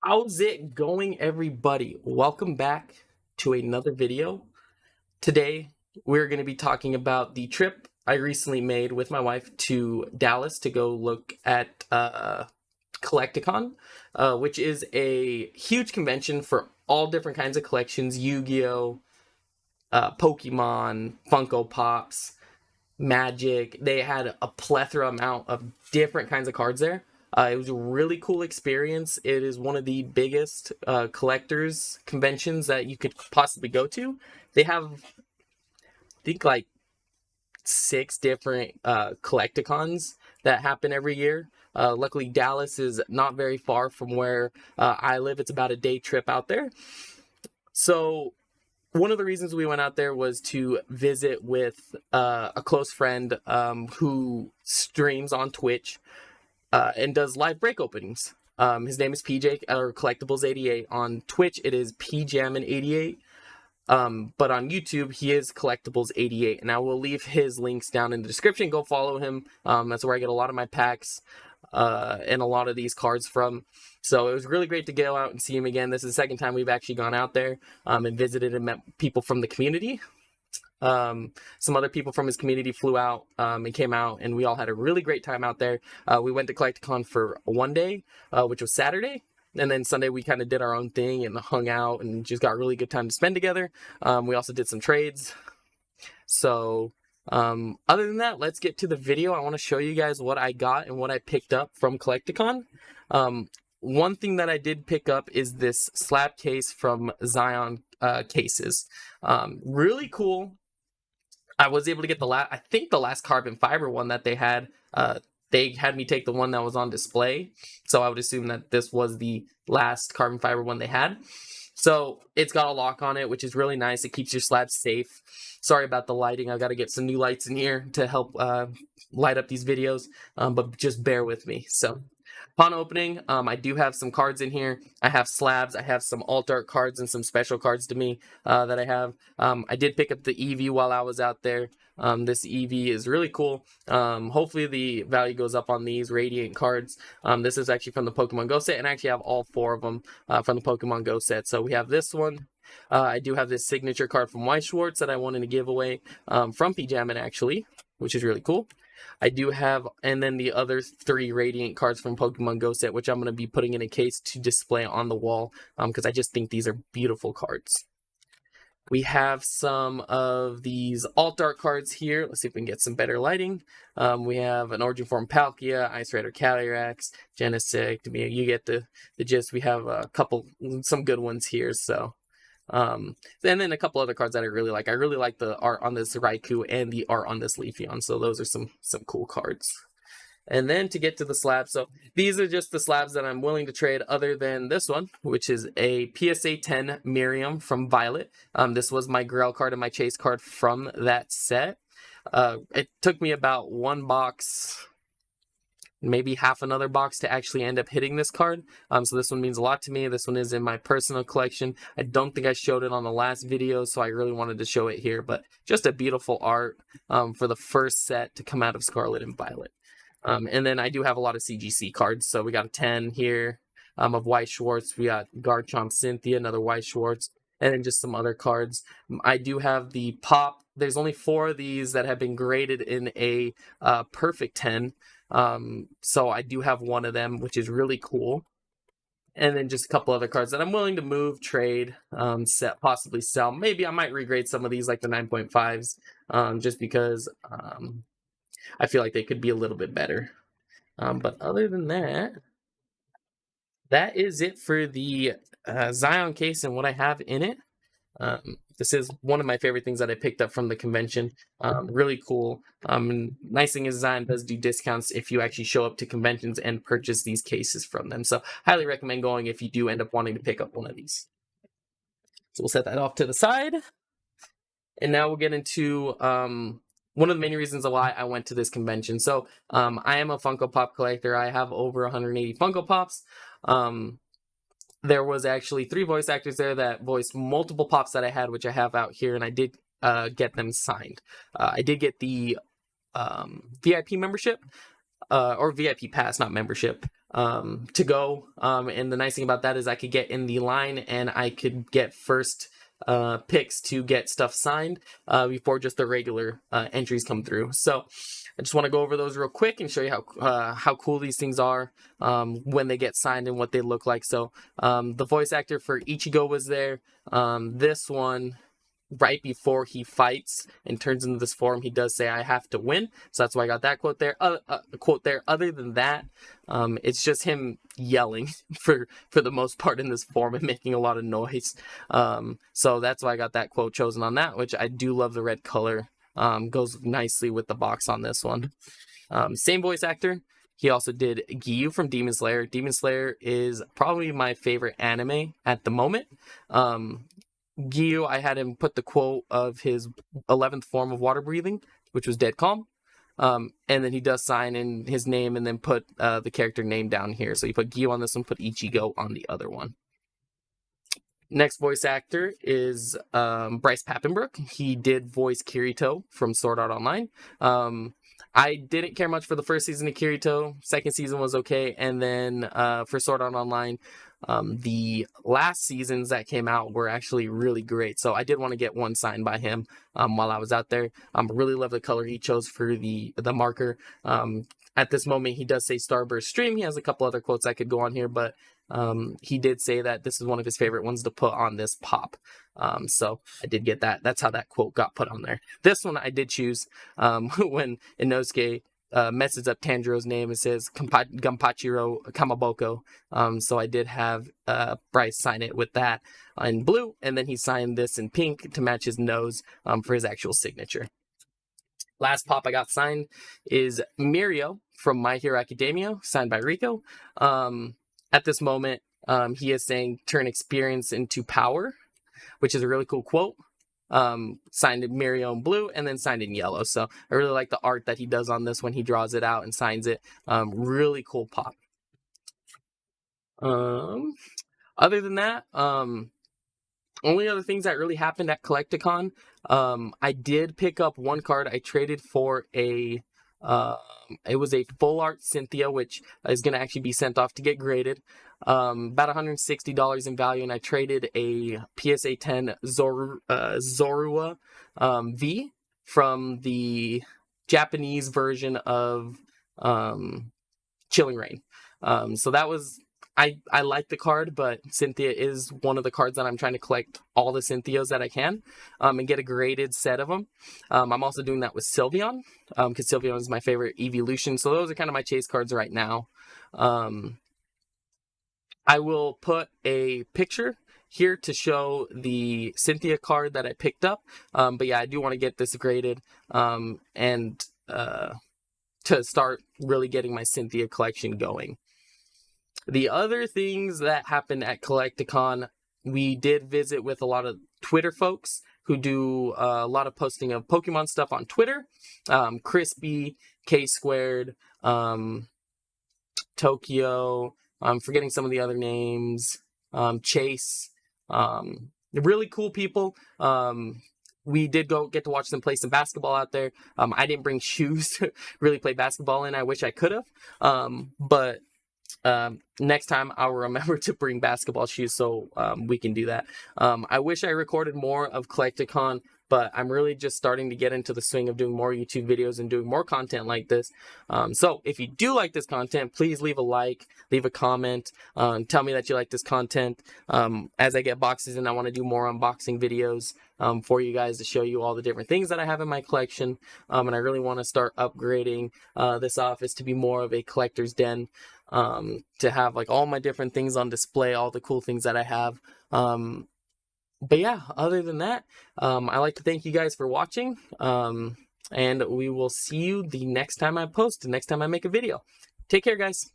How's it going, everybody? Welcome back to another video. Today, we're going to be talking about the trip I recently made with my wife to Dallas to go look at Collecticon, which is a huge convention for all different kinds of collections: Yu-Gi-Oh, Pokemon, Funko Pops, Magic. They had a plethora amount of different kinds of cards there. It was a really cool experience. It is one of the biggest collectors conventions that you could possibly go to. They have, I think, like 6 different collecticons that happen every year. Luckily, Dallas is not very far from where I live. It's about a day trip out there. So one of the reasons we went out there was to visit with a close friend who streams on Twitch and does live break openings. His name is PJ or Collectibles88. On Twitch, it is PJammin88. But on YouTube, he is Collectibles88. And I will leave his links down in the description. Go follow him. That's where I get a lot of my packs and a lot of these cards from. So it was really great to go out and see him again. This is the second time we've actually gone out there and visited and met people from the community. Some other people from his community flew out and came out, and we all had a really great time out there. We went to Collecticon for one day, which was Saturday. And then Sunday we kind of did our own thing and hung out and just got a really good time to spend together. We also did some trades. So other than that, let's get to the video. I want to show you guys what I got and what I picked up from Collecticon. One thing that I did pick up is this slab case from Zion Cases. Really cool. I was able to get I think the last carbon fiber one that they had me take the one that was on display. So I would assume that this was the last carbon fiber one they had. So it's got a lock on it, which is really nice. It keeps your slabs safe. Sorry about the lighting. I've got to get some new lights in here to help light up these videos, but just bear with me. So upon opening, I do have some cards in here. I have slabs. I have some alt art cards and some special cards to me that I have. I did pick up the Eevee while I was out there. This Eevee is really cool. Hopefully the value goes up on these Radiant cards. This is actually from the Pokemon Go set, and I actually have all 4 of them from the Pokemon Go set. So we have this one. I do have this signature card from Weiss Schwarz that I wanted to give away from PJammin, actually, which is really cool. I do have, and then the other 3 Radiant cards from Pokemon Go set, which I'm going to be putting in a case to display on the wall, because I just think these are beautiful cards. We have some of these alt art cards here. Let's see if we can get some better lighting. We have an Origin Form Palkia, Ice Rider Calyrex, Genesect. You get the gist. We have some good ones here. So, and then a couple other cards that I really like. I really like the art on this Raikou and the art on this Leafeon. So those are some cool cards. And then to get to the slabs, so these are just the slabs that I'm willing to trade other than this one, which is a PSA 10 Miriam from Violet. This was my Grail card and my Chase card from that set. It took me about 1 box, maybe half another box to actually end up hitting this card. So this one means a lot to me. This one is in my personal collection. I don't think I showed it on the last video, so I really wanted to show it here, but just a beautiful art for the first set to come out of Scarlet and Violet. And then I do have a lot of CGC cards. So we got a 10 here of Weiss Schwarz. We got Garchomp Cynthia, another Weiss Schwarz, and then just some other cards. I do have the Pop. There's only 4 of these that have been graded in a perfect 10. So I do have one of them, which is really cool. And then just a couple other cards that I'm willing to move, trade, possibly sell. Maybe I might regrade some of these, like the 9.5s, just because I feel like they could be a little bit better. But other than that, that is it for the Zion case and what I have in it. This is one of my favorite things that I picked up from the convention. Really cool. Nice thing is Zion does do discounts if you actually show up to conventions and purchase these cases from them. So highly recommend going if you do end up wanting to pick up one of these. So we'll set that off to the side. And now we'll get into one of the main reasons why I went to this convention. So I am a Funko Pop collector. I have over 180 Funko Pops. There was actually 3 voice actors there that voiced multiple Pops that I had, which I have out here, and I did get them signed. I did get the VIP membership, or VIP pass, not membership. to go. And the nice thing about that is I could get in the line and I could get first picks to get stuff signed before just the regular entries come through. So I just want to go over those real quick and show you how cool these things are when they get signed and what they look like. So the voice actor for Ichigo was there. This one, right before he fights and turns into this form, he does say, "I have to win." So that's why I got that quote there. Other than that, it's just him yelling for the most part in this form and making a lot of noise. So that's why I got that quote chosen on that, which I do love the red color. Goes nicely with the box on this one. Same voice actor. He also did Giyu from Demon Slayer. Demon Slayer is probably my favorite anime at the moment. Giyu, I had him put the quote of his 11th form of water breathing, which was Dead Calm. And then he does sign in his name and then put the character name down here. So you put Giyu on this one, put Ichigo on the other one. Next voice actor is Bryce Papenbrook. He did voice Kirito from Sword Art Online. I didn't care much for the first season of Kirito. Second season was okay. And then for Sword Art Online, the last seasons that came out were actually really great. So I did want to get one signed by him while I was out there. Really love the color he chose for the marker. At this moment, he does say Starburst Stream. He has a couple other quotes I could go on here, but he did say that this is one of his favorite ones to put on this pop. So I did get that. That's how that quote got put on there. This one I did choose when Inosuke messes up Tanjiro's name. It says Gunpachiro Kamaboko. So I did have Bryce sign it with that in blue, and then he signed this in pink to match his nose for his actual signature. Last pop I got signed is Mirio from My Hero Academia, signed by Rico. At this moment, he is saying turn experience into power, which is a really cool quote. Signed in Mirio in blue and then signed in yellow. So I really like the art that he does on this when he draws it out and signs it. Really cool pop. Other than that, only other things that really happened at Collecticon, I did pick up one card. I traded for it was a full art Cynthia, which is going to actually be sent off to get graded. About $160 in value, and I traded a PSA 10 Zorua V from the Japanese version of Chilling Reign. So that was... I like the card, but Cynthia is one of the cards that I'm trying to collect all the Cynthias that I can and get a graded set of them. I'm also doing that with Sylveon because Sylveon is my favorite evolution. So those are kind of my chase cards right now. I will put a picture here to show the Cynthia card that I picked up. But yeah, I do want to get this graded and to start really getting my Cynthia collection going. The other things that happened at Collecticon, we did visit with a lot of Twitter folks who do a lot of posting of Pokemon stuff on Twitter. Crispy, K-Squared, Tokyo, I'm forgetting some of the other names, Chase, really cool people. We did get to watch them play some basketball out there. I didn't bring shoes to really play basketball in. I wish I could have, but next time I'll remember to bring basketball shoes so we can do that. I wish I recorded more of Collecticon, but I'm really just starting to get into the swing of doing more YouTube videos and doing more content like this. So if you do like this content, please leave a like, leave a comment, tell me that you like this content. As I get boxes and I want to do more unboxing videos for you guys to show you all the different things that I have in my collection. And I really want to start upgrading this office to be more of a collector's den. To have like all my different things on display, all the cool things that I have. But yeah, other than that, I like to thank you guys for watching. And we will see you the next time I post, the next time I make a video. Take care, guys.